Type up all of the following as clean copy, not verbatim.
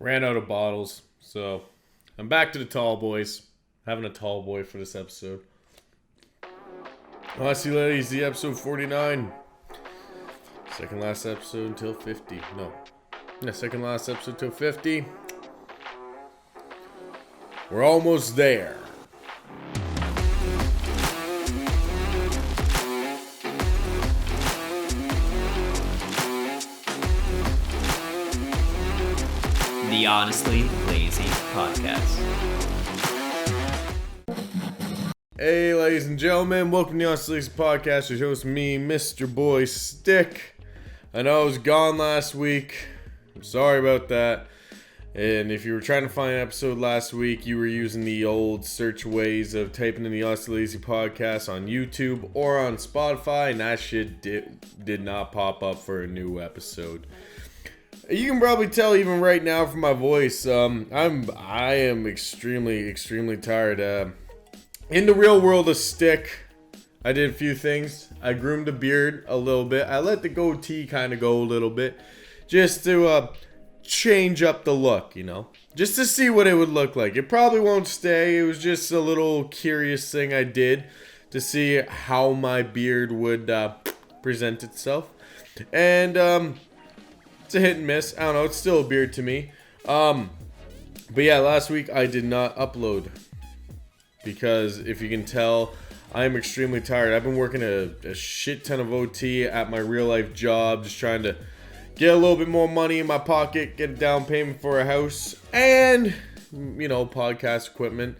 Ran out of bottles, so I'm back to the tall boys. Having a tall boy for this episode. Honestly, ladies, the episode 49. Second last episode until 50. No. Yeah, second last episode till 50. We're almost there. The Honestly Lazy Podcast. Hey, ladies and gentlemen, welcome to the Honestly Lazy Podcast. Your host, me, Mr. BoyStick. I know I was gone last week. I'm sorry about that. And if you were trying to find an episode last week, you were using the old search ways of typing in the Honestly Lazy Podcast on YouTube or on Spotify, and that shit did not pop up for a new episode. You can probably tell even right now from my voice, I am extremely tired. In the real world of Stick, I did a few things. I groomed the beard a little bit. I let the goatee kind of go a little bit, just to change up the look, you know, just to see what it would look like. It probably won't stay. It was just a little curious thing I did to see how my beard would present itself, and it's a hit and miss. I don't know. It's still a beard to me. But yeah, last week I did not upload because if you can tell, I am extremely tired. I've been working a shit ton of OT at my real life job, just trying to get a little bit more money in my pocket, get a down payment for a house, and, you know, podcast equipment.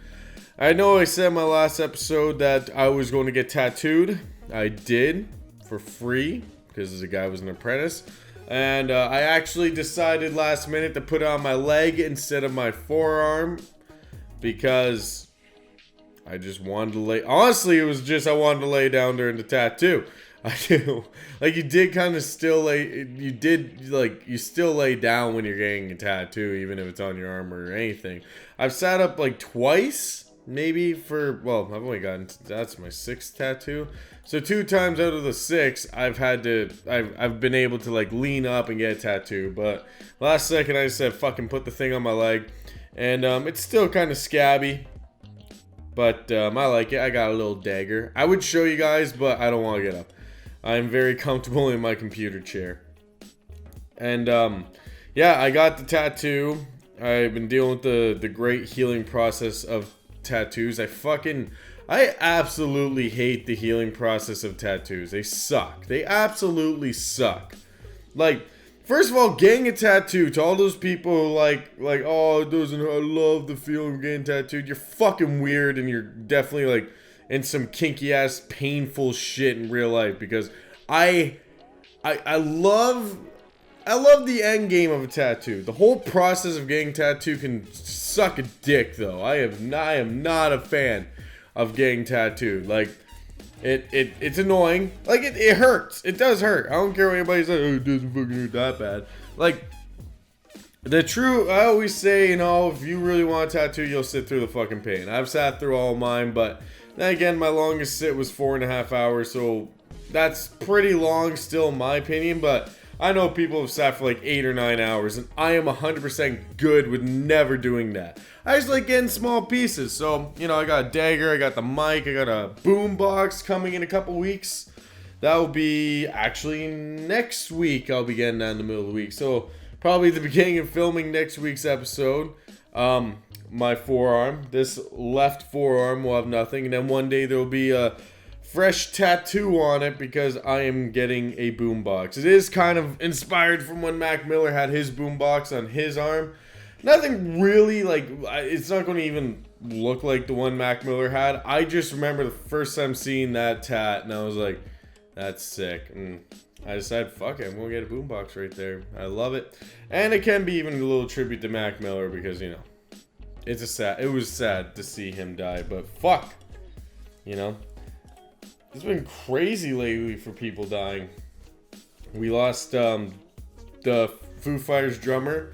I know I said in my last episode that I was going to get tattooed. I did, for free, because the guy was an apprentice. And I actually decided last minute to put it on my leg instead of my forearm, because I just wanted to lay... Honestly, it was just I wanted to lay down during the tattoo. I do. Like, you did kind of still lay... You still lay down when you're getting a tattoo, even if it's on your arm or anything. I've sat up, like, twice, maybe, for... Well, I've only gotten... That's my 6th tattoo. So 2 times out of the 6, I've been able to, like, lean up and get a tattoo. But last second, I just said, fucking put the thing on my leg. And it's still kind of scabby. But I like it. I got a little dagger. I would show you guys, but I don't want to get up. I'm very comfortable in my computer chair. And yeah, I got the tattoo. I've been dealing with the great healing process of tattoos. I absolutely hate the healing process of tattoos. They suck. They absolutely suck. Like, first of all, getting a tattoo, to all those people like, oh, it doesn't, I love the feeling of getting tattooed. You're fucking weird, and you're definitely, like, in some kinky-ass, painful shit in real life, because I love the end game of a tattoo. The whole process of getting a tattoo can suck a dick, though. I am not a fan of getting tattooed. Like, it's annoying. Like, it hurts. It does hurt. I don't care what anybody says. Oh, it doesn't fucking hurt that bad. Like, I always say, you know, if you really want a tattoo, you'll sit through the fucking pain. I've sat through all of mine, but then again, my longest sit was 4.5 hours, so that's pretty long still in my opinion, but I know people have sat for like 8 or 9 hours, and I am 100% good with never doing that. I just like getting small pieces. So, you know, I got a dagger, I got the mic, I got a boom box coming in a couple weeks. That will be actually next week. I'll be getting that in the middle of the week. So, probably the beginning of filming next week's episode. My forearm, this left forearm will have nothing. And then one day there will be a fresh tattoo on it because I am getting a boombox. It is kind of inspired from when Mac Miller had his boombox on his arm. Nothing really, like, it's not going to even look like the one Mac Miller had. I just remember the first time seeing that tat, and I was like, that's sick. And I decided, fuck it, I'm going to get a boombox right there. I love it. And it can be even a little tribute to Mac Miller because, you know, it was sad to see him die, but fuck, you know. It's been crazy lately for people dying. We lost the Foo Fighters drummer,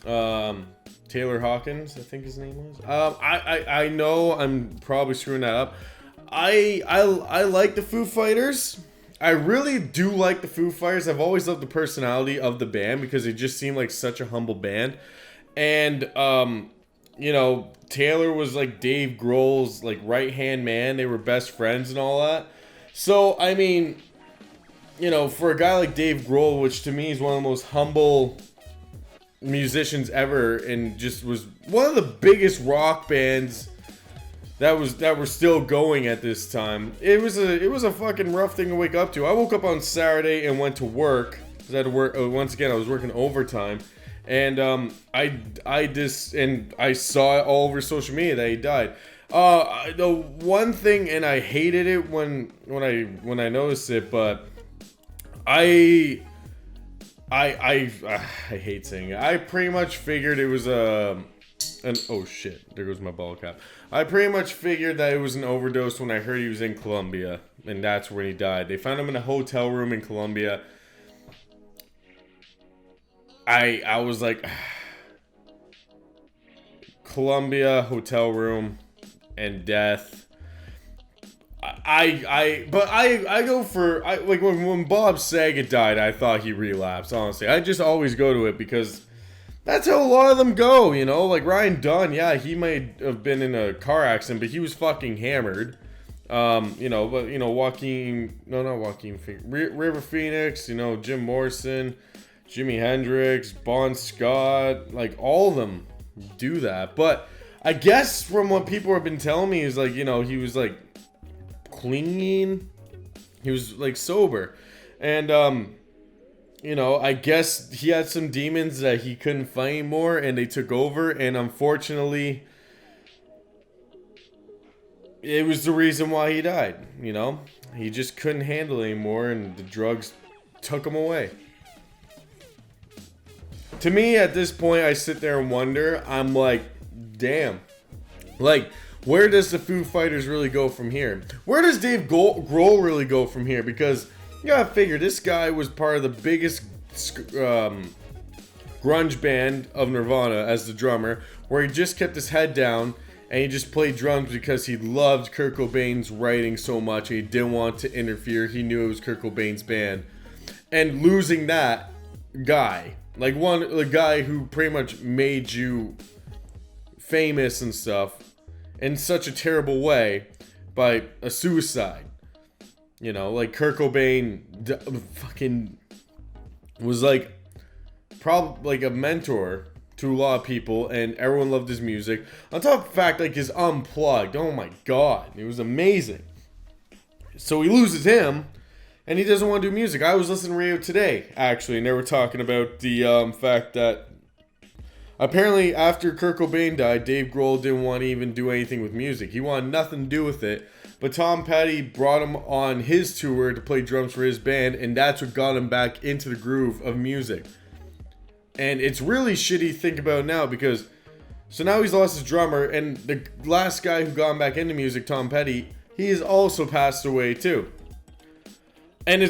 Taylor Hawkins, I think his name was. I know I'm probably screwing that up. I like the Foo Fighters. I really do like the Foo Fighters. I've always loved the personality of the band because they just seem like such a humble band. And, Taylor was like Dave Grohl's like right-hand man. They were best friends and all that. So, I mean, for a guy like Dave Grohl, which to me is one of the most humble musicians ever, and just was one of the biggest rock bands that were still going at this time. It was a fucking rough thing to wake up to. I woke up on Saturday and went to work. I had to work once again. I was working overtime, and I saw it all over social media that he died. The one thing, and I hated it when I noticed it, but I hate saying it. I pretty much figured it was oh shit, there goes my ball cap. I pretty much figured that it was an overdose when I heard he was in Colombia, and that's when he died. They found him in a hotel room in Colombia. I was like, Colombia, hotel room, and death. I go for, like when Bob Saget died, I thought he relapsed, honestly. I just always go to it because that's how a lot of them go, like Ryan Dunn, yeah, he might have been in a car accident, but he was fucking hammered. River Phoenix, Jim Morrison, Jimi Hendrix, Bon Scott, like all of them do that. But I guess from what people have been telling me is like, he was like clean, he was like sober, and I guess he had some demons that he couldn't fight anymore, and they took over, and unfortunately it was the reason why he died. He just couldn't handle it anymore, and the drugs took him away. To me, at this point, I sit there and wonder, I'm like, damn, like, where does the Foo Fighters really go from here? Where does Dave Grohl really go from here? Because you gotta figure, this guy was part of the biggest grunge band of Nirvana as the drummer, where he just kept his head down and he just played drums because he loved Kurt Cobain's writing so much and he didn't want to interfere. He knew it was Kurt Cobain's band. And losing that guy, like the guy who pretty much made you famous and stuff, in such a terrible way, by a suicide. Like Kurt Cobain fucking was like probably like a mentor to a lot of people, and everyone loved his music. On top of the fact, like his Unplugged, oh my god, it was amazing. So he loses him, and he doesn't want to do music. I was listening to radio today, actually, and they were talking about the fact that apparently after Kurt Cobain died, Dave Grohl didn't want to even do anything with music. He wanted nothing to do with it. But Tom Petty brought him on his tour to play drums for his band, and that's what got him back into the groove of music. And it's really shitty to think about now, because so now he's lost his drummer, and the last guy who got him back into music, Tom Petty, he has also passed away too. And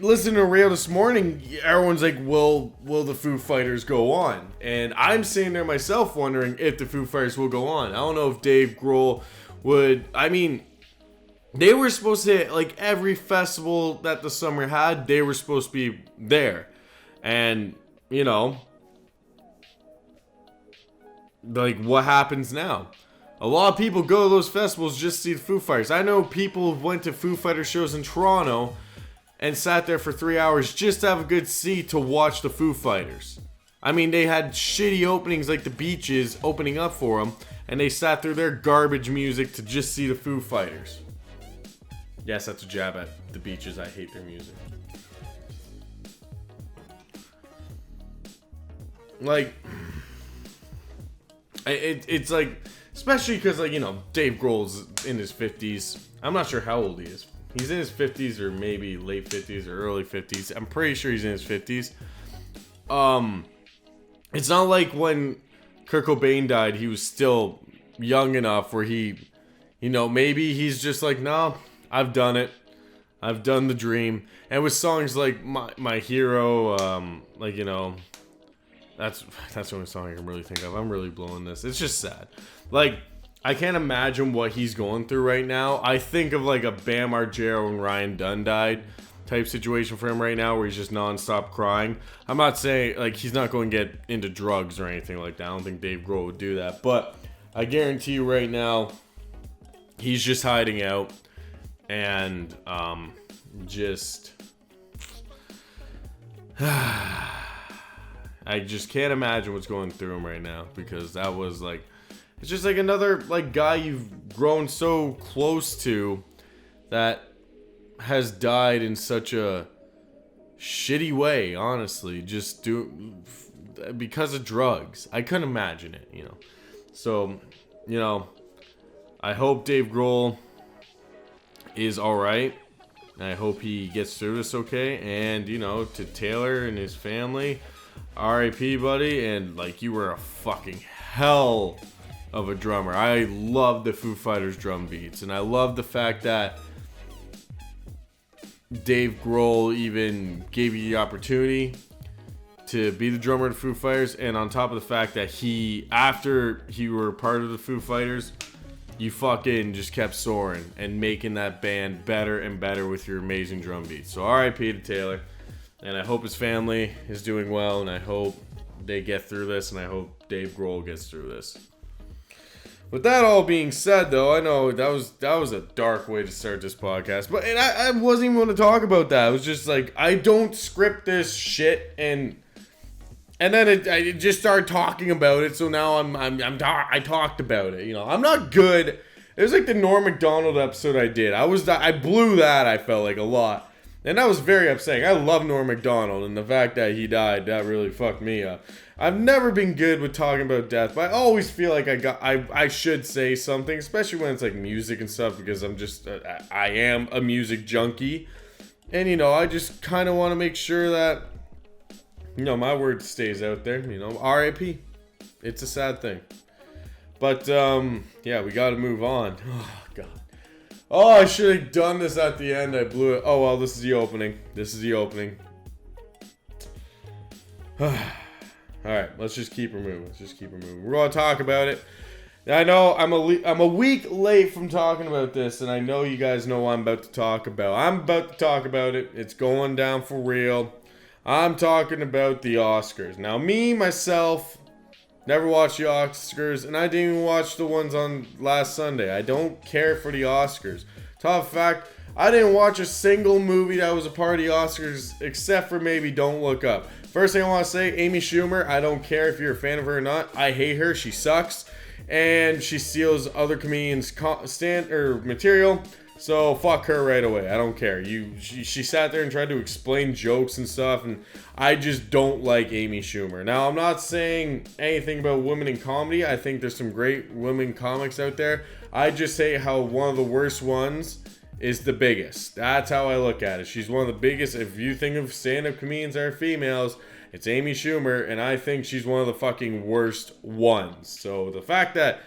listening to radio this morning, everyone's like, will the Foo Fighters go on? And I'm sitting there myself wondering if the Foo Fighters will go on. I don't know if Dave Grohl would. I mean, they were supposed to, like every festival that the summer had, they were supposed to be there. And, like what happens now? A lot of people go to those festivals just to see the Foo Fighters. I know people went to Foo Fighters shows in Toronto and sat there for 3 hours just to have a good seat to watch the Foo Fighters. I mean, they had shitty openings like the Beaches opening up for them, and they sat through their garbage music to just see the Foo Fighters. Yes, that's a jab at the Beaches. I hate their music. Like, it's like, especially because, like, Dave Grohl's in his 50s. I'm not sure how old he is. He's in his 50s or maybe late 50s or early 50s. I'm pretty sure he's in his 50s. It's not like when Kurt Cobain died, he was still young enough where he, maybe he's just like, no, I've done it. I've done the dream. And with songs like My Hero, that's the only song I can really think of. I'm really blowing this. It's just sad. Like, I can't imagine what he's going through right now. I think of like a Bam Margera when Ryan Dunn died. type situation for him right now where he's just nonstop crying. I'm not saying, like, he's not going to get into drugs or anything like that. I don't think Dave Grohl would do that. But I guarantee you right now, he's just hiding out. And just... I just can't imagine what's going through him right now, because that was like, it's just like another like guy you've grown so close to that has died in such a shitty way, honestly, because of drugs. I couldn't imagine it, you know. So, you know, I hope Dave Grohl is all right. I hope he gets through this okay. And, you know, to Taylor and his family, R.I.P. buddy, and like, you were a fucking hell of a drummer. I love the Foo Fighters drum beats, and I love the fact that Dave Grohl even gave you the opportunity to be the drummer of the Foo Fighters, and on top of the fact that after you were part of the Foo Fighters, you fucking just kept soaring and making that band better and better with your amazing drum beats. So R.I.P. to Taylor. And I hope his family is doing well, and I hope they get through this, and I hope Dave Grohl gets through this. With that all being said, though, I know that was a dark way to start this podcast, but I wasn't even going to talk about that. I was just like, I don't script this shit, and then I just started talking about it, so now I talked about it. You know, I'm not good. It was like the Norm Macdonald episode I did. I blew that. I felt like a lot. And that was very upsetting. I love Norm Macdonald, and the fact that he died, that really fucked me up. I've never been good with talking about death, but I always feel like I should say something, especially when it's like music and stuff, because I am a music junkie. And, you know, I just kind of want to make sure that, you know, my word stays out there. You know, R.I.P. It's a sad thing. But, yeah, we got to move on. Oh, God. Oh, I should have done this at the end. I blew it. Oh, well, this is the opening. Alright, let's just keep her moving. We're going to talk about it. I know I'm a week late from talking about this, and I know you guys know what I'm about to talk about. I'm about to talk about it. It's going down for real. I'm talking about the Oscars. Now, myself, never watched the Oscars, and I didn't even watch the ones on last Sunday. I don't care for the Oscars. Top fact, I didn't watch a single movie that was a part of the Oscars, except for maybe Don't Look Up. First thing I want to say, Amy Schumer, I don't care if you're a fan of her or not. I hate her. She sucks. And she steals other comedians' material. So fuck her right away. I don't care. She sat there and tried to explain jokes and stuff, and I just don't like Amy Schumer. Now, I'm not saying anything about women in comedy. I think there's some great women comics out there. I just say how one of the worst ones is the biggest. That's how I look at it. She's one of the biggest. If you think of stand-up comedians that are females, it's Amy Schumer, and I think she's one of the fucking worst ones. So the fact that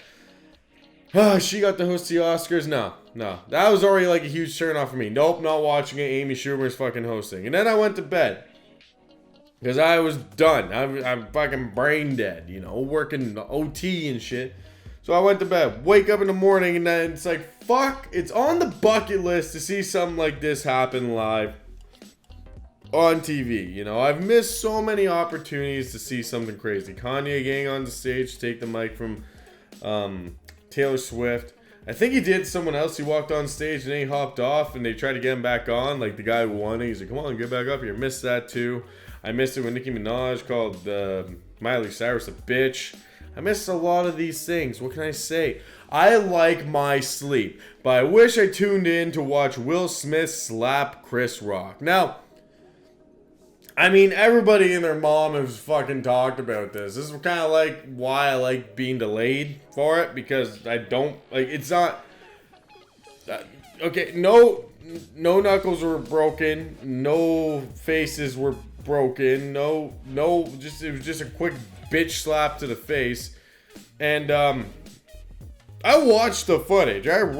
she got to host the Oscars, no. That was already like a huge turn off for me. Nope, not watching it. Amy Schumer's fucking hosting. And then I went to bed, because I was done. I'm fucking brain dead, you know, working OT and shit. So I went to bed, wake up in the morning, and then it's like, fuck, it's on the bucket list to see something like this happen live on TV. You know, I've missed so many opportunities to see something crazy. Kanye getting on the stage, take the mic from Taylor Swift. I think he did someone else. He walked on stage and then he hopped off, and they tried to get him back on. Like the guy who won it, he's like, come on, get back up here. Missed that too. I missed it when Nicki Minaj called Miley Cyrus a bitch. I missed a lot of these things. What can I say? I like my sleep, but I wish I tuned in to watch Will Smith slap Chris Rock. Now, I mean, everybody and their mom has fucking talked about this. This is kind of like why I like being delayed for it, because I don't, like, it's not, okay, no knuckles were broken, no faces were broken, it was just a quick bitch slap to the face. And I watched the footage. I've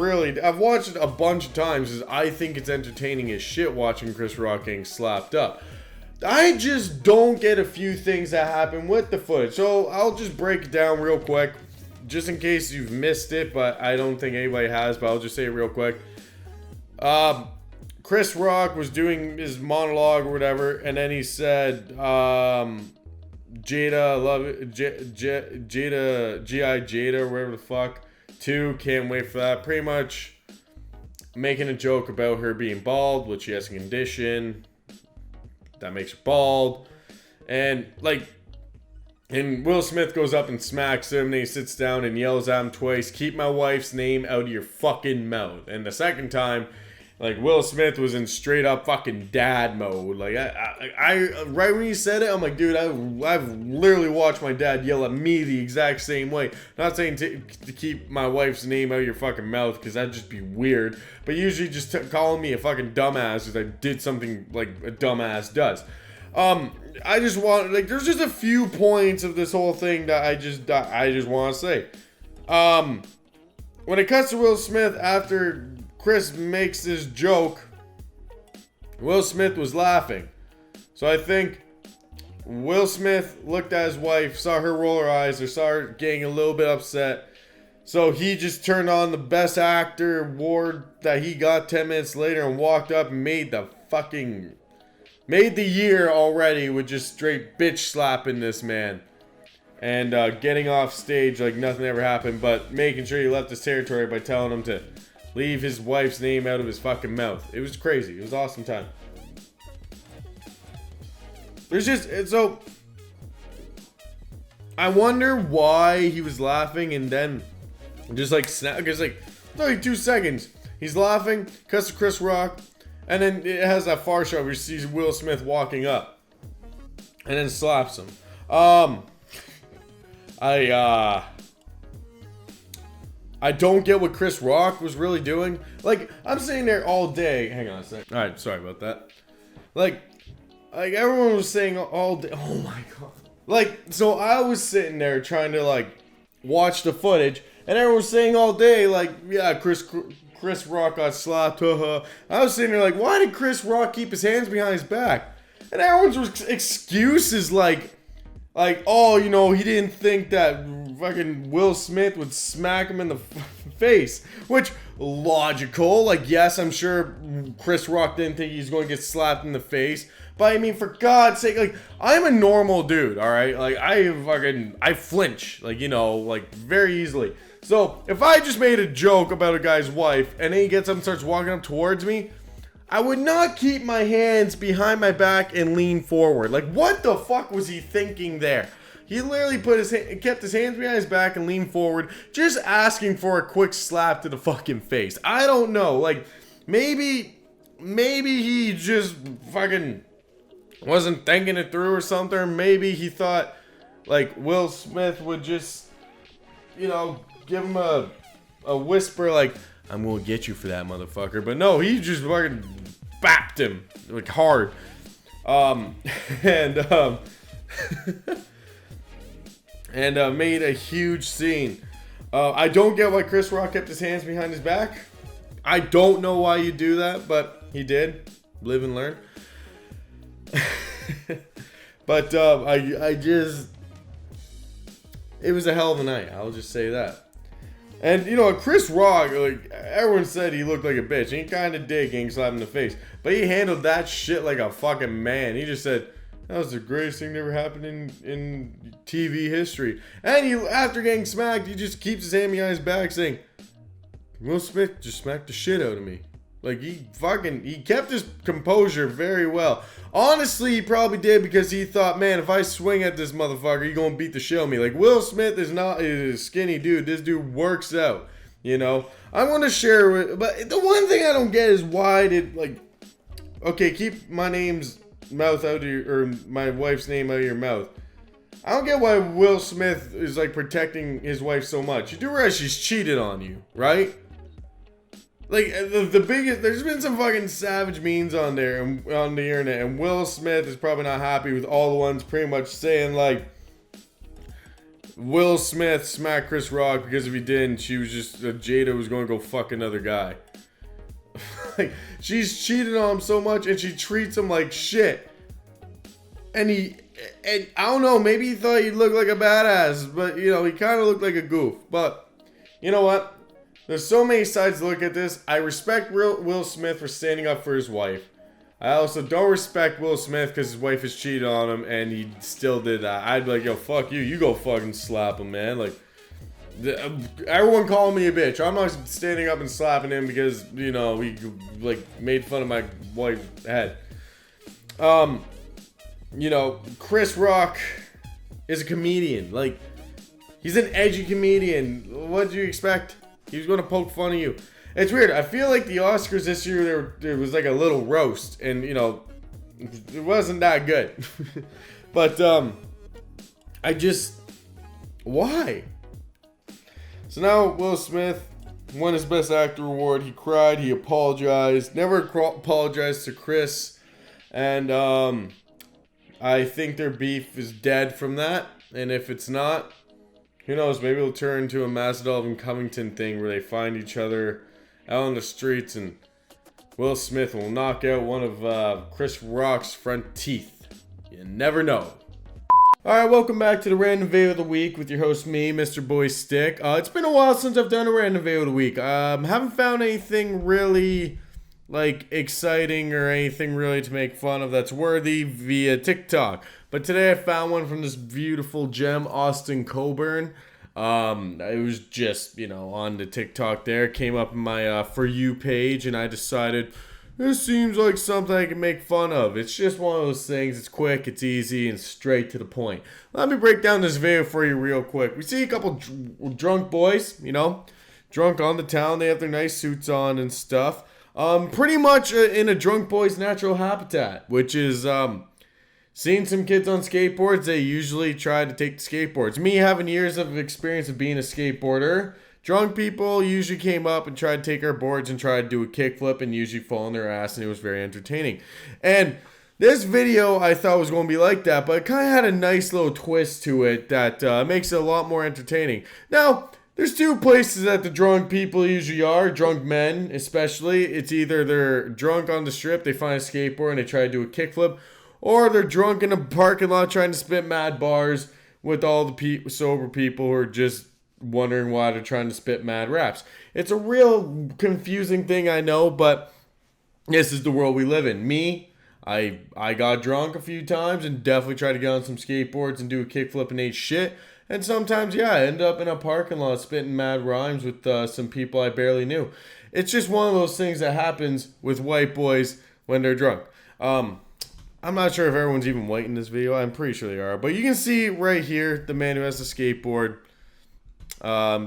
watched it a bunch of times, because I think it's entertaining as shit watching Chris Rock getting slapped up. I just don't get a few things that happen with the footage. So I'll just break it down real quick, just in case you've missed it, but I don't think anybody has, but I'll just say it real quick. Chris Rock was doing his monologue or whatever, and then he said, Jada, love it, Jada, G.I. Jada, or whatever the fuck, 2, can't wait for that. Pretty much making a joke about her being bald, which she has a condition that makes her bald. And, like, and Will Smith goes up and smacks him, and he sits down and yells at him twice, keep my wife's name out of your fucking mouth. And the second time, like, Will Smith was in straight up fucking dad mode. Like, I right when he said it, I'm like, dude, I've literally watched my dad yell at me the exact same way. Not saying to keep my wife's name out of your fucking mouth, because that'd just be weird. But usually just calling me a fucking dumbass because I did something like a dumbass does. I just want, like, there's just a few points of this whole thing that I just want to say. When it cuts to Will Smith after Chris makes this joke, Will Smith was laughing. So I think Will Smith looked at his wife, saw her roll her eyes, or saw her getting a little bit upset. So he just turned on the Best Actor award that he got 10 minutes later and walked up and made the year already with just straight bitch slapping this man. And getting off stage like nothing ever happened, but making sure he left his territory by telling him to leave his wife's name out of his fucking mouth. It was crazy. It was an awesome time. There's just, so I wonder why he was laughing and then just like snap, because like 32 seconds he's laughing, cuts to Chris Rock, and then it has that far shot where you see Will Smith walking up and then slaps him. I don't get what Chris Rock was really doing. Like, I'm sitting there all day. Hang on a sec. Alright, sorry about that. Like everyone was saying all day. Oh my god. Like, so I was sitting there trying to, like, watch the footage, and everyone was saying all day, like, yeah, Chris Rock got slapped. I was sitting there like, why did Chris Rock keep his hands behind his back? And everyone's excuses like, oh, you know, he didn't think that fucking Will Smith would smack him in the face. Which, logical. Like, yes, I'm sure Chris Rock didn't think he's going to get slapped in the face. But, I mean, for God's sake, like, I'm a normal dude, alright? Like, I flinch. Like, you know, like, very easily. So, if I just made a joke about a guy's wife, and then he gets up and starts walking up towards me, I would not keep my hands behind my back and lean forward. Like, what the fuck was he thinking there? He literally kept his hands behind his back and leaned forward, just asking for a quick slap to the fucking face. I don't know. Like, maybe he just fucking wasn't thinking it through or something. Maybe he thought, like, Will Smith would just, you know, give him a whisper, like, I'm gonna get you for that, motherfucker. But no, he just fucking bapped him, like, hard. And made a huge scene. I don't get why Chris Rock kept his hands behind his back. I don't know why you do that, but he did. Live and learn. But I just, it was a hell of a night. I'll just say that. And, you know, Chris Rock, like, everyone said he looked like a bitch. And he kind of did getting slapped in the face. But he handled that shit like a fucking man. He just said, that was the greatest thing that ever happened in TV history. And he, after getting smacked, he just keeps his hand behind his back saying, Will Smith just smacked the shit out of me. Like, he kept his composure very well. Honestly, he probably did because he thought, man, if I swing at this motherfucker, he gonna beat the shit out of me. Like, Will Smith is not a skinny dude. This dude works out, you know? I want to share with, but the one thing I don't get is why did, like, okay, keep my name's mouth out of your, or my wife's name out of your mouth. I don't get why Will Smith is, like, protecting his wife so much. You do realize she's cheated on you, right? Like, the biggest, there's been some fucking savage memes on there, on the internet, and Will Smith is probably not happy with all the ones pretty much saying, like, Will Smith smacked Chris Rock because if he didn't, she was just, Jada was going to go fuck another guy. Like, she's cheated on him so much, and she treats him like shit. And I don't know, maybe he thought he'd look like a badass, but, you know, he kind of looked like a goof. But, you know what? There's so many sides to look at this. I respect Will Smith for standing up for his wife. I also don't respect Will Smith because his wife has cheated on him and he still did that. I'd be like, yo, fuck you. You go fucking slap him, man. Like, everyone calling me a bitch. I'm not standing up and slapping him because, you know, he, like, made fun of my wife's head. You know, Chris Rock is a comedian. Like, he's an edgy comedian. What did you expect? He was going to poke fun of you. It's weird. I feel like the Oscars this year, there was like a little roast. And, you know, it wasn't that good. But, why? So now Will Smith won his Best Actor award. He cried. He apologized. Never apologized to Chris. And, I think their beef is dead from that. And if it's not, who knows, maybe it'll turn into a Masvidal and Covington thing where they find each other out on the streets and Will Smith will knock out one of Chris Rock's front teeth. You never know. Alright, welcome back to the Random Video of the Week with your host, me, Mr. BoyStick. It's been a while since I've done a Random Video of the Week. Haven't found anything really, like, exciting or anything really to make fun of that's worthy via TikTok. But today I found one from this beautiful gem, Austin Coburn. It was just, you know, on the TikTok there. It came up in my For You page, and I decided, this seems like something I can make fun of. It's just one of those things. It's quick, it's easy, and straight to the point. Let me break down this video for you real quick. We see a couple drunk boys, you know, drunk on the town. They have their nice suits on and stuff. Pretty much in a drunk boy's natural habitat, which is, seeing some kids on skateboards. They usually try to take the skateboards. Me having years of experience of being a skateboarder, drunk people usually came up and tried to take our boards and try to do a kickflip and usually fall on their ass, and it was very entertaining. And this video I thought was going to be like that, but it kind of had a nice little twist to it that makes it a lot more entertaining. Now, there's two places that the drunk people usually are, drunk men especially. It's either they're drunk on the strip, they find a skateboard and they try to do a kickflip, or they're drunk in a parking lot trying to spit mad bars with all the sober people who are just wondering why they're trying to spit mad raps. It's a real confusing thing, I know, but this is the world we live in. Me, I got drunk a few times and definitely tried to get on some skateboards and do a kickflip and ate shit. And sometimes, yeah, I end up in a parking lot spitting mad rhymes with some people I barely knew. It's just one of those things that happens with white boys when they're drunk. I'm not sure if everyone's even white in this video. I'm pretty sure they are. But you can see right here the man who has the skateboard.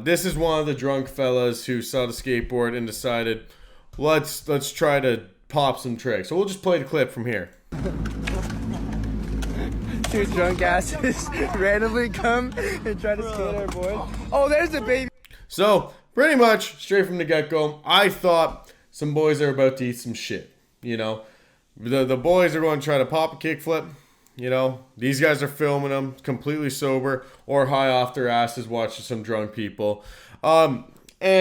This is one of the drunk fellas who saw the skateboard and decided, let's try to pop some tricks. So we'll just play the clip from here. Two drunk asses randomly come and try to skate our board. Oh, there's the baby. So, pretty much, straight from the get-go, I thought some boys are about to eat some shit, you know. The boys are going to try to pop a kickflip, you know. These guys are filming them completely sober or high off their asses watching some drunk people. And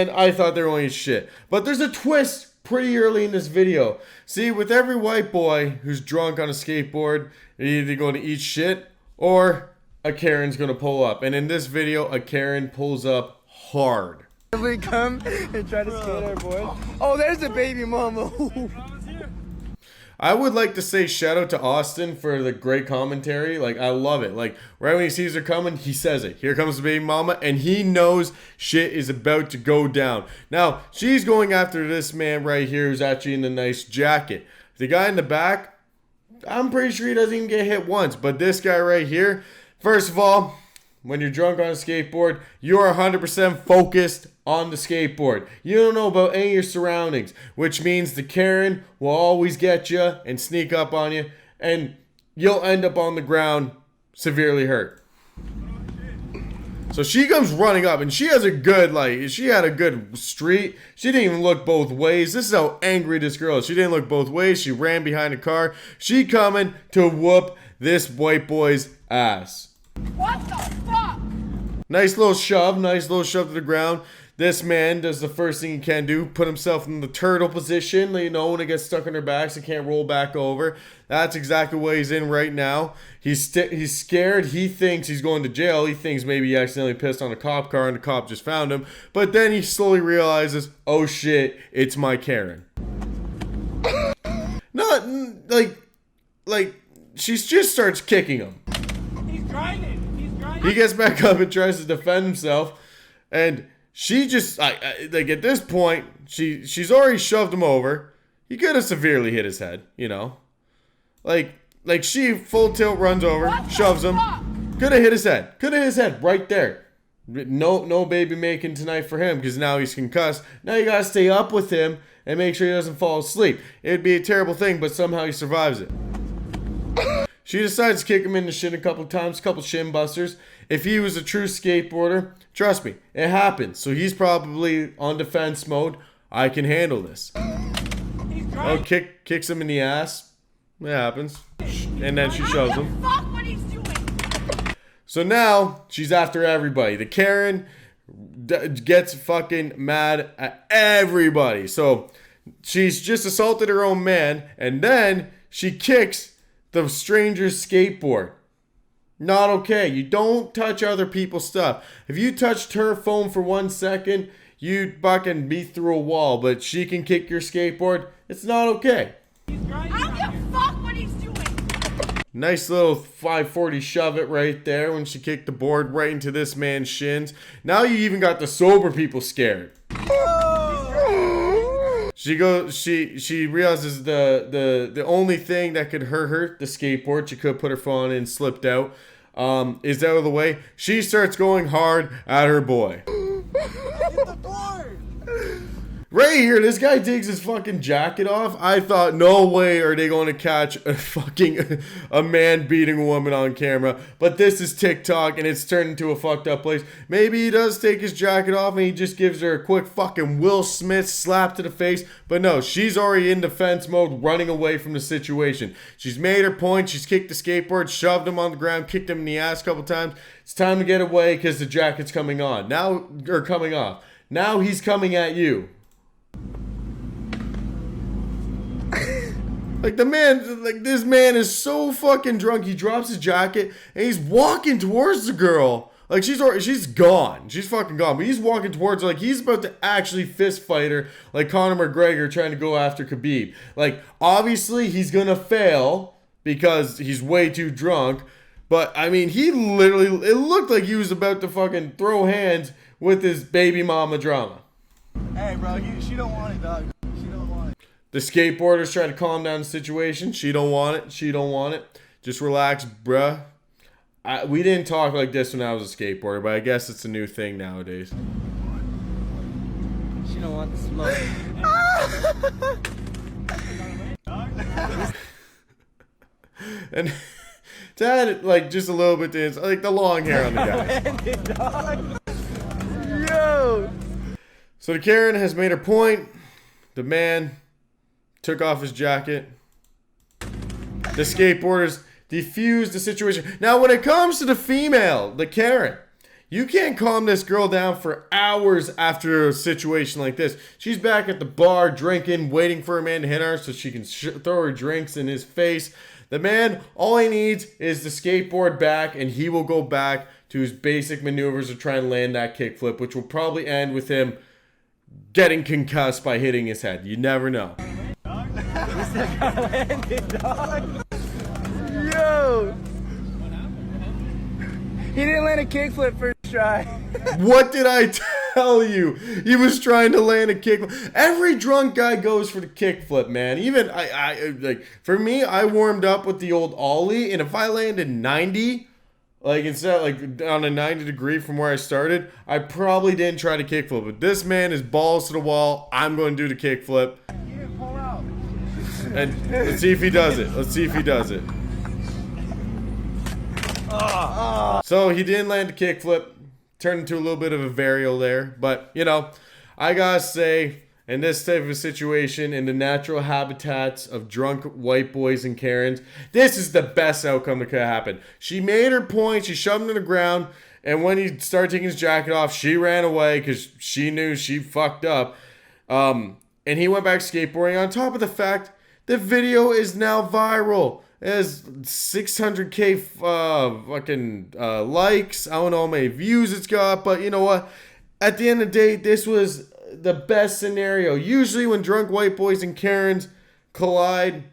I thought they were going to eat shit. But there's a twist pretty early in this video. See, with every white boy who's drunk on a skateboard, they're either going to eat shit or a Karen's going to pull up. And in this video, a Karen pulls up hard. We come and try to skate our board. Oh, there's the baby mama. I would like to say shout out to Austin for the great commentary. Like, I love it. Like, right when he sees her coming, he says it. Here comes the baby mama, and he knows shit is about to go down. Now, she's going after this man right here who's actually in the nice jacket. The guy in the back, I'm pretty sure he doesn't even get hit once. But this guy right here, first of all, when you're drunk on a skateboard, you are 100% focused on the skateboard. You don't know about any of your surroundings, which means the Karen will always get you and sneak up on you, and you'll end up on the ground severely hurt. So she comes running up, and she has a good, she had a good street. She didn't even look both ways. This is how angry this girl is. She didn't look both ways. She ran behind a car. She coming to whoop this white boy's ass. What the fuck? Nice little shove to the ground. This man does the first thing he can do, put himself in the turtle position, you know, when it gets stuck on her back so he can't roll back over. That's exactly what he's in right now. He's scared. He thinks he's going to jail. He thinks maybe he accidentally pissed on a cop car and the cop just found him. But then he slowly realizes, oh shit, it's my Karen. Not, like, she just starts kicking him. He's grinding. He gets back up and tries to defend himself. And she just, like at this point, she's already shoved him over. He could have severely hit his head, you know. Like she full tilt runs over, shoves him. Could have hit his head. Could have hit his head right there. No baby making tonight for him because now he's concussed. Now you gotta stay up with him and make sure he doesn't fall asleep. It'd be a terrible thing, but somehow he survives it. She decides to kick him in the shin a couple times, couple shin busters. If he was a true skateboarder, trust me, it happens. So he's probably on defense mode. I can handle this. Oh, kicks him in the ass. It happens. And then she shoves him. Fuck what he's doing. So now she's after everybody. The Karen gets fucking mad at everybody. So she's just assaulted her own man, and then she kicks the stranger's skateboard. Not okay. You don't touch other people's stuff. If you touched her phone for 1 second, you'd fucking be through a wall. But she can kick your skateboard. It's not okay. I don't give a fuck what he's doing. Nice little 540 shove it right there when she kicked the board right into this man's shins. Now you even got the sober people scared. She realizes the only thing that could hurt her, the skateboard, she could put her phone in and slipped out, is out of the way. She starts going hard at her boy. Get the board. Right here, this guy takes his fucking jacket off. I thought, no way are they going to catch a man beating a woman on camera. But this is TikTok and it's turned into a fucked up place. Maybe he does take his jacket off and he just gives her a quick fucking Will Smith slap to the face. But no, she's already in defense mode, running away from the situation. She's made her point. She's kicked the skateboard, shoved him on the ground, kicked him in the ass a couple times. It's time to get away because the jacket's coming on. Coming off. Now he's coming at you. Like this man is so fucking drunk. He drops his jacket and he's walking towards the girl. Like she's gone. She's fucking gone. But he's walking towards her like he's about to actually fist fight her like Conor McGregor trying to go after Khabib. Like obviously he's gonna fail because he's way too drunk. But I mean it looked like he was about to fucking throw hands with his baby mama drama. Hey, bro, she don't want it, dog. She don't want it. The skateboarders try to calm down the situation. She don't want it. She don't want it. Just relax, bruh. We didn't talk like this when I was a skateboarder, but I guess it's a new thing nowadays. She don't want the smoke. And to add like just a little bit to this, like the long hair on the guy. Yo! So the Karen has made her point. The man took off his jacket. The skateboarders defused the situation. Now, when it comes to the female, the Karen, you can't calm this girl down for hours after a situation like this. She's back at the bar drinking, waiting for a man to hit her so she can throw her drinks in his face. The man, all he needs is the skateboard back, and he will go back to his basic maneuvers to try and land that kickflip, which will probably end with him getting concussed by hitting his head. You never know. Yo! He didn't land a kickflip first try. What did I tell you? He was trying to land a kickflip. Every drunk guy goes for the kickflip, man. Even I like for me, I warmed up with the old ollie, and if I landed 90, like instead like on a 90 degree from where I started, I probably didn't try to kickflip. But this man is balls to the wall. I'm going to do the kickflip. And let's see if he does it. Let's see if he does it. So he didn't land a kickflip. Turned into a little bit of a varial there. But, you know, I gotta say, in this type of a situation, in the natural habitats of drunk white boys and Karens, this is the best outcome that could happen. She made her point. She shoved him to the ground. And when he started taking his jacket off, she ran away because she knew she fucked up. And he went back skateboarding. On top of the fact, the video is now viral. It has 600k likes. I don't know how many views it's got, but you know what? At the end of the day, this was the best scenario. Usually when drunk white boys and Karens collide,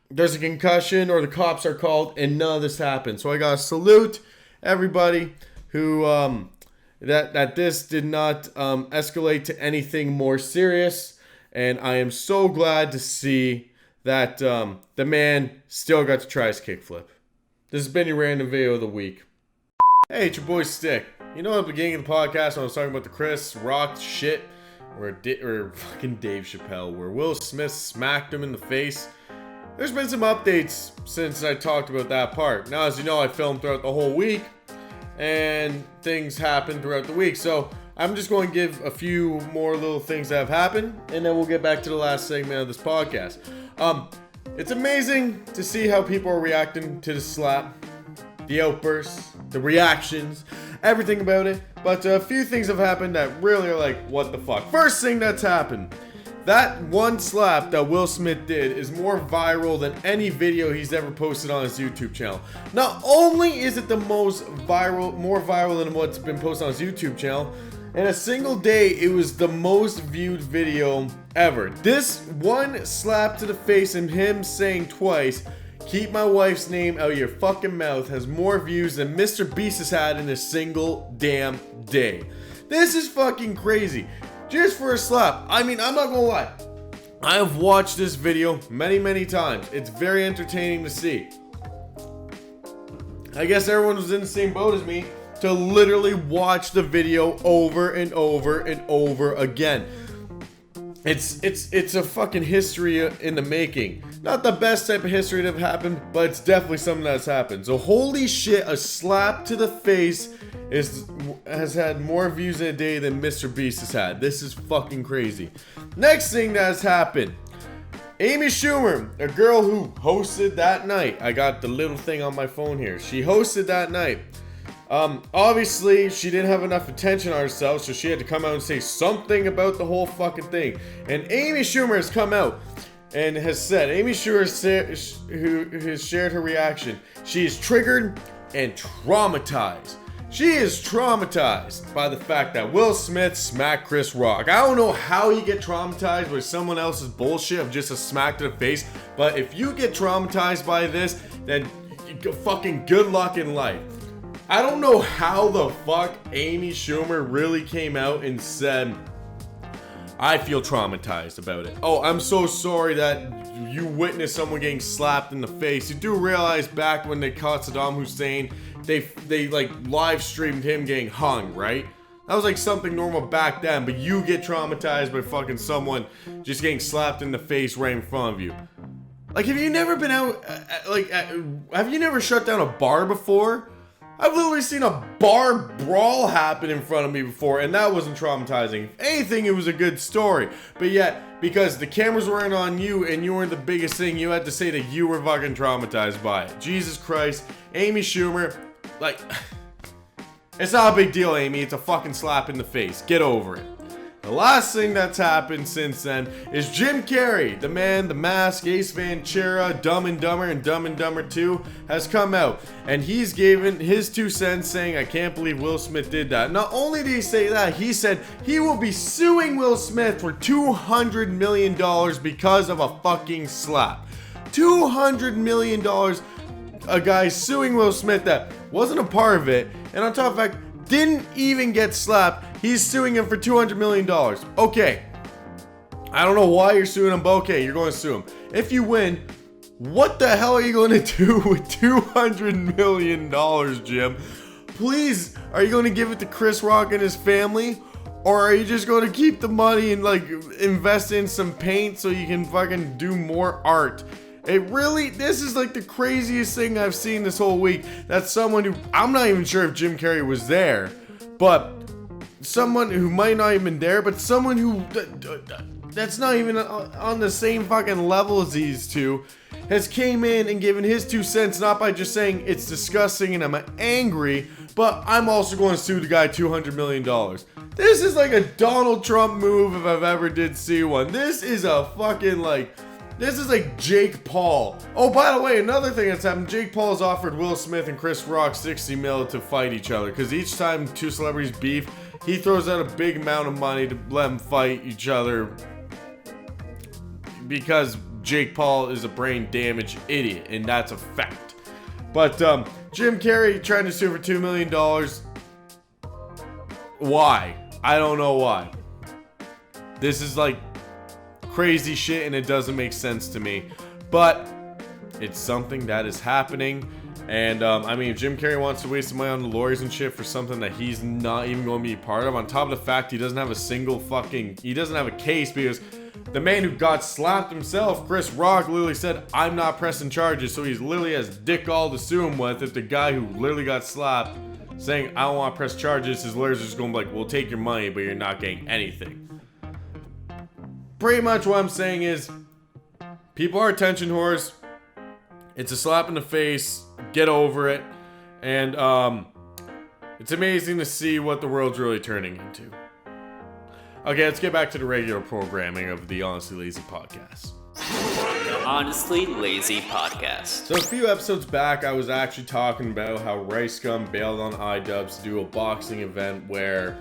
there's a concussion or the cops are called, and none of this happened. So I gotta salute everybody who that this did not escalate to anything more serious, and I am so glad to see that the man still got to try his kickflip. This has been your random video of the week. Hey, it's your boy Stick. You know at the beginning of the podcast when I was talking about the Chris Rock shit, or fucking Dave Chappelle, where Will Smith smacked him in the face. There's been some updates since I talked about that part. Now, as you know, I filmed throughout the whole week, and things happened throughout the week. So I'm just going to give a few more little things that have happened, and then we'll get back to the last segment of this podcast. It's amazing to see how people are reacting to the slap, the outbursts, the reactions, everything about it. But a few things have happened that really are like, what the fuck? First thing that's happened. That one slap that Will Smith did is more viral than any video he's ever posted on his YouTube channel. Not only is it the more viral than what's been posted on his YouTube channel, in a single day, it was the most viewed video ever. This one slap to the face and him saying twice, "Keep my wife's name out of your fucking mouth," has more views than Mr. Beast has had in a single damn day. This is fucking crazy. Just for a slap. I mean, I'm not gonna lie. I have watched this video many times. It's very entertaining to see. I guess everyone was in the same boat as me to literally watch the video over and over and over again. It's a fucking history in the making. Not the best type of history to have happened, but it's definitely something that's happened. So holy shit, a slap to the face has had more views in a day than Mr. Beast has had. This is fucking crazy. Next thing that has happened. Amy Schumer, a girl who hosted that night. I got the little thing on my phone here. She hosted that night. Obviously, she didn't have enough attention on herself, so she had to come out and say something about the whole fucking thing. And Amy Schumer has come out and has said, Amy Schumer who has shared her reaction. She is triggered and traumatized. She is traumatized by the fact that Will Smith smacked Chris Rock. I don't know how you get traumatized with someone else's bullshit of just a smack to the face, but if you get traumatized by this, then fucking good luck in life. I don't know how the fuck Amy Schumer really came out and said, I feel traumatized about it. Oh, I'm so sorry that you witnessed someone getting slapped in the face. You do realize back when they caught Saddam Hussein, they like live streamed him getting hung, right? That was like something normal back then, but you get traumatized by fucking someone just getting slapped in the face right in front of you. Like, have you never been out, have you never shut down a bar before? I've literally seen a bar brawl happen in front of me before, and that wasn't traumatizing. If anything, it was a good story. But yet, because the cameras weren't on you and you weren't the biggest thing, you had to say that you were fucking traumatized by it. Jesus Christ. Amy Schumer, like, it's not a big deal, Amy. It's a fucking slap in the face. Get over it. The last thing that's happened since then is Jim Carrey, the man, the mask, Ace Ventura, Dumb and Dumber, and Dumb and Dumber 2 has come out. And he's given his 2 cents saying, I can't believe Will Smith did that. Not only did he say that, he said he will be suing Will Smith for $200 million because of a fucking slap. $200 million, a guy suing Will Smith that wasn't a part of it, and on top of that, didn't even get slapped. He's suing him for $200 million. Okay. I don't know why you're suing him, but okay, you're going to sue him. If you win, what the hell are you going to do with $200 million, Jim? Please, are you going to give it to Chris Rock and his family? Or are you just going to keep the money and like invest in some paint so you can fucking do more art? This is like the craziest thing I've seen this whole week. That someone who, I'm not even sure if Jim Carrey was there, but someone who might not even been there, but someone who that's not even on the same fucking level as these two, has came in and given his 2 cents, not by just saying it's disgusting and I'm angry, but I'm also going to sue the guy $200 million. This is like a Donald Trump move if I've ever did see one. This is a fucking like, this is like Jake Paul. Oh, by the way, another thing that's happened, Jake Paul has offered Will Smith and Chris Rock $60 million to fight each other, because each time 2 celebrities beef, he throws out a big amount of money to let them fight each other, because Jake Paul is a brain damaged idiot, and that's a fact. But Jim Carrey trying to sue for $2 million. Why? I don't know why. This is like crazy shit, and it doesn't make sense to me. But it's something that is happening. And I mean, if Jim Carrey wants to waste some money on the lawyers and shit for something that he's not even going to be part of, on top of the fact he doesn't have a case, because the man who got slapped himself, Chris Rock, literally said, I'm not pressing charges. So he's literally has dick all to sue him with. If the guy who literally got slapped saying, I don't want to press charges, his lawyers are just going to be like, we'll take your money, but you're not getting anything. Pretty much what I'm saying is, people are attention whores. It's a slap in the face. Get over it. And it's amazing to see what the world's really turning into. Okay, let's get back to the regular programming of the Honestly Lazy podcast. Honestly Lazy Podcast. So a few episodes back, I was actually talking about how Rice Gum bailed on Idubbbz to do a boxing event where,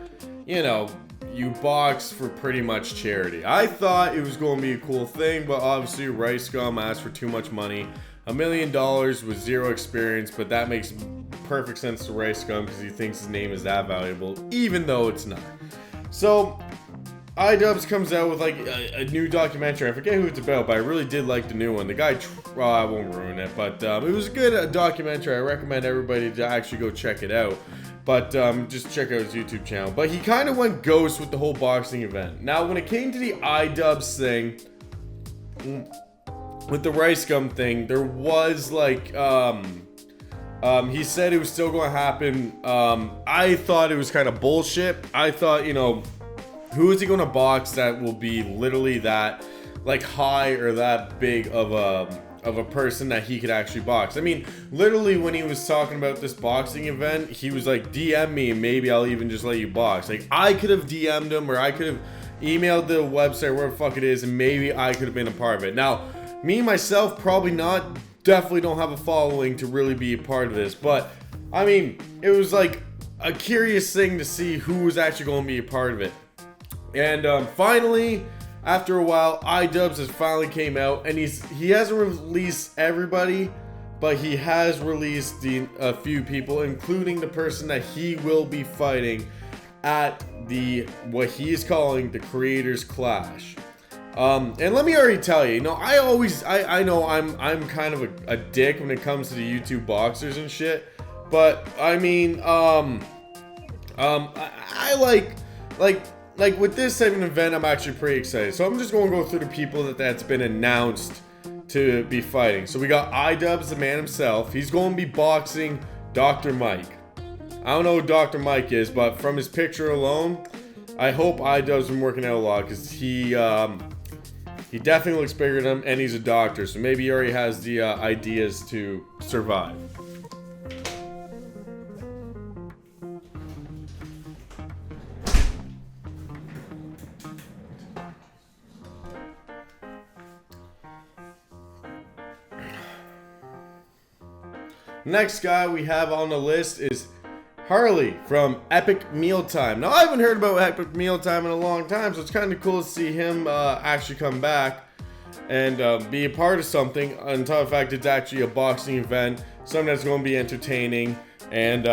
you know, you box for pretty much charity. I thought it was going to be a cool thing, but obviously Rice Gum asked for too much money. $1 million with zero experience, but that makes perfect sense to Rice Gum because he thinks his name is that valuable, even though it's not. So Idubbbz comes out with like a new documentary. I forget who it's about, but I really did like the new one. The guy, well, I won't ruin it, but it was a good documentary. I recommend everybody to actually go check it out. But just check out his YouTube channel. But he kind of went ghost with the whole boxing event. Now, when it came to the Idubbbz thing, with the Rice Gum thing, there was like, he said it was still going to happen. I thought it was kind of bullshit. I thought, you know, who is he going to box that will be literally that, like, high or that big of a person that he could actually box? I mean, literally when he was talking about this boxing event, he was like, DM me and maybe I'll even just let you box. Like, I could have DM'd him, or I could have emailed the website, wherever the fuck it is, and maybe I could have been a part of it. Now, me, myself, probably not. Definitely don't have a following to really be a part of this. But, I mean, it was like a curious thing to see who was actually going to be a part of it. And finally, after a while, Idubbbz has finally came out. And he hasn't released everybody, but he has released a few people, including the person that he will be fighting at what he is calling the Creators Clash. And let me already tell you, I know I'm kind of a dick when it comes to the YouTube boxers and shit, but I mean, I like with this type of event, I'm actually pretty excited. So I'm just going to go through the people that's been announced to be fighting. So we got Idubbbz, the man himself. He's going to be boxing Dr. Mike. I don't know who Dr. Mike is, but from his picture alone, I hope Idubbbz been working out a lot, because he definitely looks bigger than him, and he's a doctor, so maybe he already has the ideas to survive. Next guy we have on the list is Harley from Epic Mealtime. Now, I haven't heard about Epic Mealtime in a long time, so it's kind of cool to see him actually come back and be a part of something. On top of the fact it's actually a boxing event, something that's going to be entertaining, and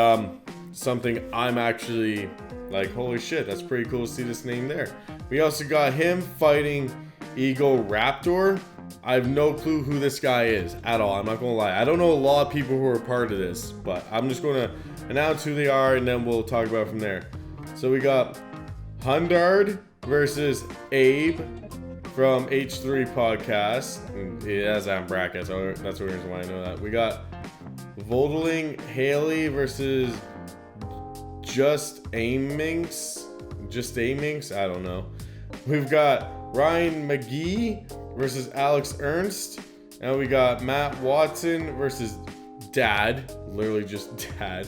something I'm actually like, holy shit, that's pretty cool to see this name there. We also got him fighting Ego Raptor. I have no clue who this guy is at all. I'm not going to lie. I don't know a lot of people who are part of this, but I'm just going to announce who they are, and then we'll talk about it from there. So we got Hundard versus Abe from H3 Podcast. And he has that in brackets, so that's the reason why I know that. We got Vodeling Haley versus Just Amings. I don't know. We've got Ryan McGee versus Alex Ernst. And we got Matt Watson versus Dad. Literally just Dad.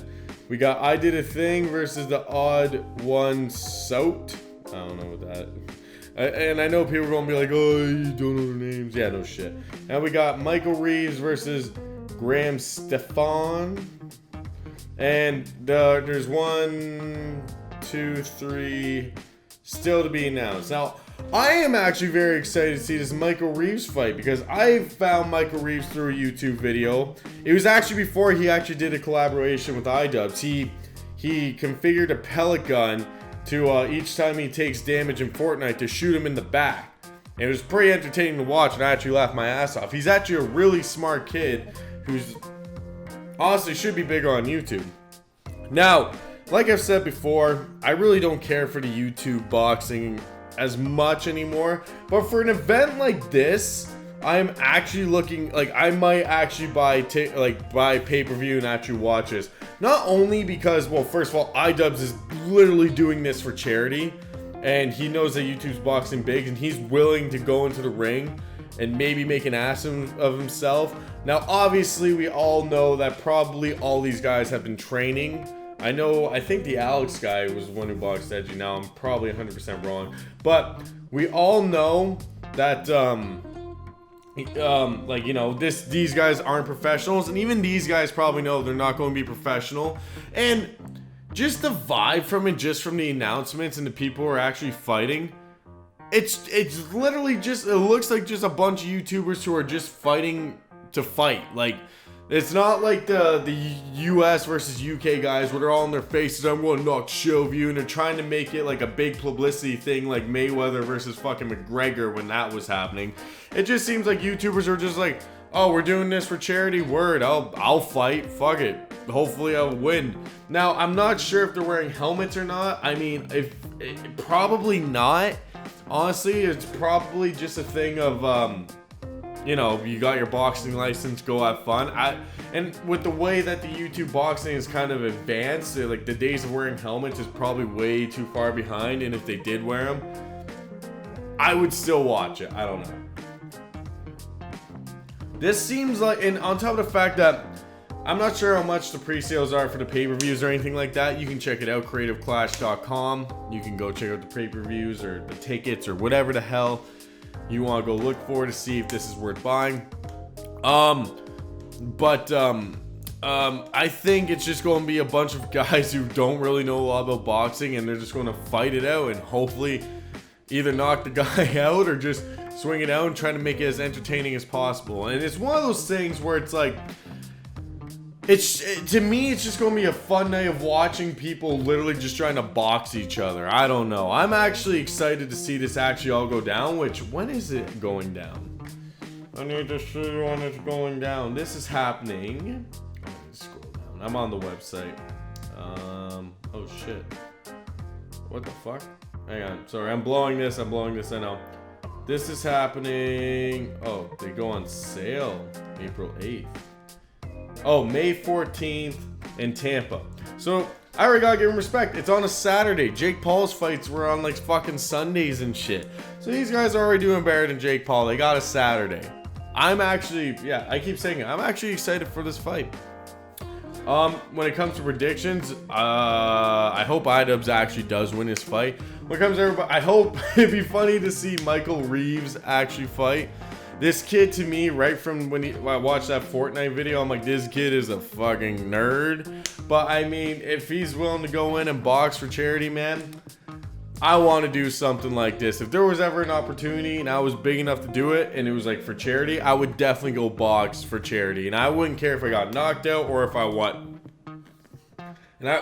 We got I Did a Thing versus the Odd One Sout. I don't know what that. And I know people are going to be like, oh, you don't know their names. Yeah, no shit. And we got Michael Reeves versus Graham Stefan. And there's 1, 2, 3 still to be announced. Now, I am actually very excited to see this Michael Reeves fight because I found Michael Reeves through a YouTube video. It was actually before he actually did a collaboration with Idubbbz. He configured a pellet gun to each time he takes damage in Fortnite to shoot him in the back. And it was pretty entertaining to watch, and I actually laughed my ass off. He's actually a really smart kid who's honestly should be bigger on YouTube. Now, like I've said before, I really don't care for the YouTube boxing as much anymore, but for an event like this, I'm actually looking like I might actually buy pay-per-view and actually watch this. Not only because, well, first of all, Idubbbz is literally doing this for charity, and he knows that YouTube's boxing big, and he's willing to go into the ring and maybe make an ass of himself. Now, obviously, we all know that probably all these guys have been training. I think the Alex guy was the one who boxed Edgy. Now, I'm probably 100% wrong. But we all know that, these guys aren't professionals. And even these guys probably know they're not going to be professional. And just the vibe from it, just from the announcements and the people who are actually fighting, it's literally just, it looks like just a bunch of YouTubers who are just fighting to fight. Like, it's not like the US versus UK guys where they're all in their faces, I'm going to knock the shit out of you, and they're trying to make it like a big publicity thing like Mayweather versus fucking McGregor when that was happening. It just seems like YouTubers are just like, oh, we're doing this for charity, word, I'll fight, fuck it, hopefully I'll win. Now, I'm not sure if they're wearing helmets or not. I mean, probably not. Honestly, it's probably just a thing of, you got your boxing license, go have fun. And with the way that the YouTube boxing is kind of advanced, like the days of wearing helmets is probably way too far behind. And if they did wear them, I would still watch it. I don't know. This seems like, and on top of the fact that I'm not sure how much the pre-sales are for the pay-per-views or anything like that. You can check it out, creativeclash.com. You can go check out the pay-per-views or the tickets or whatever the hell you want to go look for to see if this is worth buying. I think it's just going to be a bunch of guys who don't really know a lot about boxing, and they're just going to fight it out and hopefully either knock the guy out or just swing it out and try to make it as entertaining as possible. And it's one of those things where it's like, to me, it's just going to be a fun night of watching people literally just trying to box each other. I don't know. I'm actually excited to see this actually all go down, which, when is it going down? I need to see when it's going down. This is happening. Let me scroll down. I'm on the website. Oh shit. What the fuck? Hang on. Sorry, I'm blowing this. I know. This is happening. Oh, they go on sale April 8th. Oh, May 14th in Tampa. So, I already gotta give him respect. It's on a Saturday. Jake Paul's fights were on like fucking Sundays and shit. So these guys are already doing better than Jake Paul. They got a Saturday. I'm actually, I keep saying it. I'm actually excited for this fight. When it comes to predictions, I hope Idubbbz actually does win his fight. When it comes to everybody, I hope it'd be funny to see Michael Reeves actually fight. This kid, to me, right from when I watched that Fortnite video, I'm like, this kid is a fucking nerd. But, I mean, if he's willing to go in and box for charity, man, I want to do something like this. If there was ever an opportunity and I was big enough to do it and it was, like, for charity, I would definitely go box for charity. And I wouldn't care if I got knocked out or if I won. And I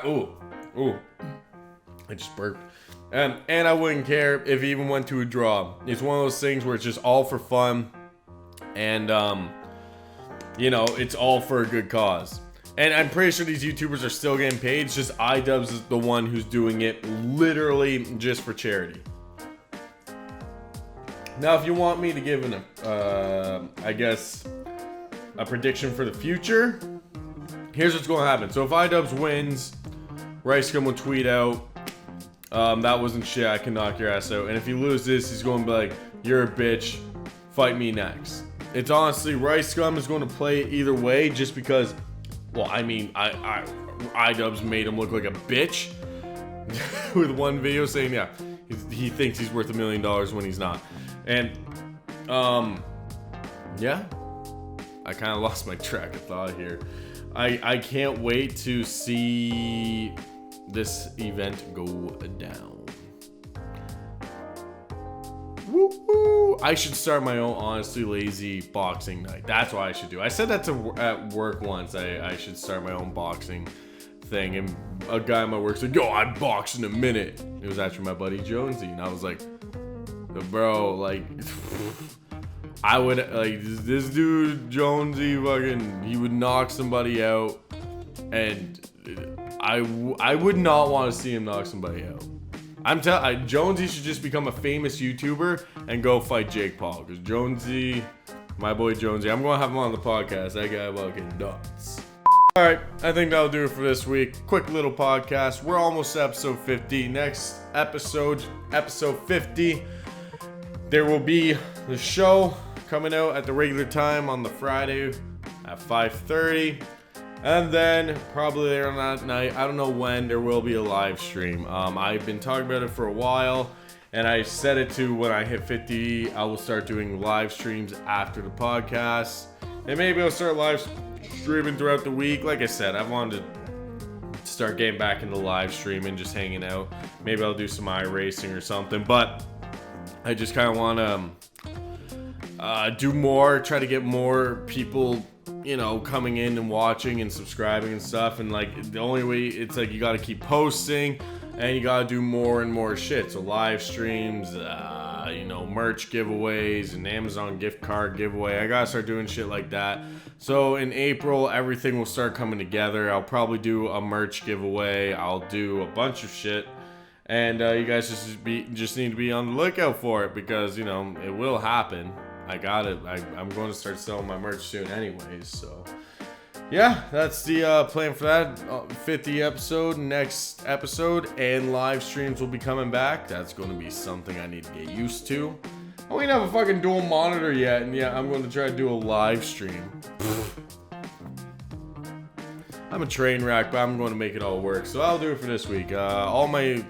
just burped. And I wouldn't care if he even went to a draw. It's one of those things where it's just all for fun. And, it's all for a good cause. And I'm pretty sure these YouTubers are still getting paid. It's just Idubbbz is the one who's doing it literally just for charity. Now, if you want me to give a prediction for the future, here's what's going to happen. So if Idubbbz wins, RiceGum will tweet out, that wasn't shit, I can knock your ass out. And if he loses, he's going to be like, you're a bitch, fight me next. It's honestly, Rice Gum is going to play either way just because, well, I mean, Idubbbz made him look like a bitch with one video saying, yeah, he thinks he's worth $1 million when he's not. And, yeah, I kind of lost my track of thought here. I can't wait to see this event go down. Woo-hoo. I should start my own honestly lazy boxing night. That's what I should do. I said that at work once. I should start my own boxing thing, and a guy at my work said, yo, I'd box in a minute. It was actually my buddy Jonesy, and I was like, bro, like, I would, like, this dude Jonesy, fucking, he would knock somebody out, and I would not want to see him knock somebody out. Jonesy should just become a famous YouTuber and go fight Jake Paul. Because Jonesy, my boy Jonesy, I'm going to have him on the podcast. That guy fucking nuts. Alright, I think that'll do it for this week. Quick little podcast. We're almost to episode 50. Next episode 50, there will be the show coming out at the regular time on the Friday at 5:30. And then, probably later on that night, I don't know when, there will be a live stream. I've been talking about it for a while, and I set it to when I hit 50, I will start doing live streams after the podcast. And maybe I'll start live streaming throughout the week. Like I said, I wanted to start getting back into live streaming, just hanging out. Maybe I'll do some iRacing or something, but I just kind of want to do more, try to get more people, you know, coming in and watching and subscribing and stuff. And like, the only way, it's like you got to keep posting and you got to do more and more shit. So live streams, you know, merch giveaways and Amazon gift card giveaway. I got to start doing shit like that. So in April, everything will start coming together. I'll probably do a merch giveaway. I'll do a bunch of shit. And you guys just need to be on the lookout for it, because, you know, it will happen. I got it. I'm going to start selling my merch soon anyways. So, yeah, that's the plan for that 50 episode. Next episode and live streams will be coming back. That's going to be something I need to get used to. I don't even have a fucking dual monitor yet, and yeah, I'm going to try to do a live stream. I'm a train wreck, but I'm going to make it all work. So I'll do it for this week. All my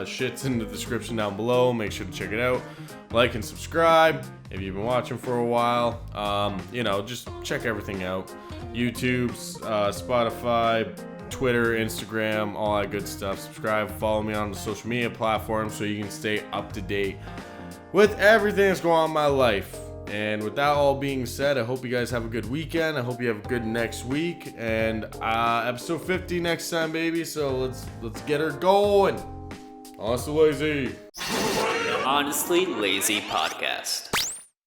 shit's in the description down below. Make sure to check it out. Like and subscribe if you've been watching for a while. You know, just check everything out. YouTube, Spotify, Twitter, Instagram, all that good stuff. Subscribe, follow me on the social media platforms so you can stay up to date with everything that's going on in my life. And with that all being said, I hope you guys have a good weekend. I hope you have a good next week. And episode 50 next time, baby. So let's get her going. Honestly Lazy. Honestly Lazy Podcast.